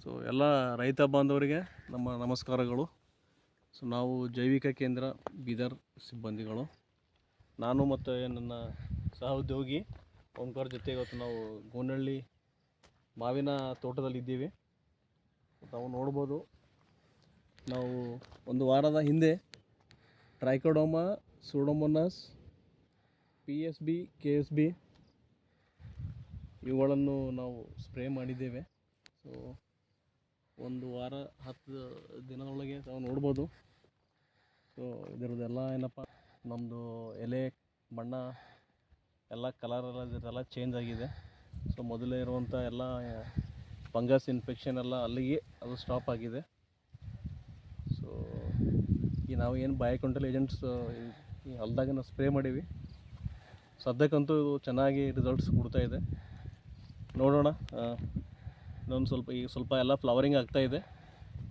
So ಎಲ್ಲ ರೈತ ಬಾಂಧವರಿಗೆ ನಮ್ಮ ನಮಸ್ಕಾರಗಳು. ಸೊ ನಾವು ಜೈವಿಕ ಕೇಂದ್ರ ಬೀದರ್ ಸಿಬ್ಬಂದಿಗಳು, ನಾನು ಮತ್ತು ನನ್ನ ಸಹೋದ್ಯೋಗಿ ಓಂಕಾರ ಜೊತೆ ಇವತ್ತು ನಾವು ಗೋನಹಳ್ಳಿ ಮಾವಿನ ತೋಟದಲ್ಲಿದ್ದೀವಿ. ತಾವು ನೋಡ್ಬೋದು, ನಾವು ಒಂದು ವಾರದ ಹಿಂದೆ ಟ್ರೈಕೋಡರ್ಮಾ, ಸೂಡೋಮೋನಾಸ್, PSB, KSB ಇವುಗಳನ್ನು ನಾವು ಸ್ಪ್ರೇ ಮಾಡಿದ್ದೇವೆ. ಸೊ ಒಂದು ವಾರ 10 ದಿನದೊಳಗೆ ತಾವು ನೋಡ್ಬೋದು. ಸೊ ಇದರದ್ದೆಲ್ಲ ಏನಪ್ಪ, ನಮ್ಮದು ಎಲೆ ಬಣ್ಣ ಎಲ್ಲ ಕಲರೆಲ್ಲ ಚೇಂಜ್ ಆಗಿದೆ. ಸೊ ಮೊದಲೇ ಇರುವಂಥ ಎಲ್ಲ ಫಂಗಸ್ ಇನ್ಫೆಕ್ಷನ್ ಎಲ್ಲ ಅಲ್ಲಿಗೆ ಅದು ಸ್ಟಾಪ್ ಆಗಿದೆ. ಸೊ ಈ ನಾವು ಏನು ಬಯೋಕಂಟ್ರೋಲ್ ಏಜೆಂಟ್ಸ್ ಈ ಹೊಲದಾಗ ನಾವು ಸ್ಪ್ರೇ ಮಾಡೀವಿ. ಸದ್ಯಕ್ಕಂತೂ ಇದು ಚೆನ್ನಾಗಿ ರಿಸಲ್ಟ್ಸ್ ಕೊಡ್ತಾಯಿದೆ. ನೋಡೋಣ, ಇನ್ನೊಂದು ಸ್ವಲ್ಪ ಎಲ್ಲ ಫ್ಲವರಿಂಗ್ ಆಗ್ತಾಯಿದೆ.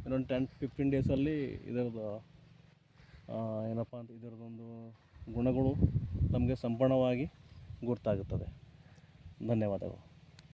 ಇನ್ನೊಂದು 10-15 ಡೇಸಲ್ಲಿ ಇದರದ್ದು ಏನಪ್ಪ ಅಂತ ಇದರದೊಂದು ಗುಣಗಳು ನಮಗೆ ಸಂಪೂರ್ಣವಾಗಿ ಗುರ್ತಾಗುತ್ತದೆ. ಧನ್ಯವಾದಗಳು.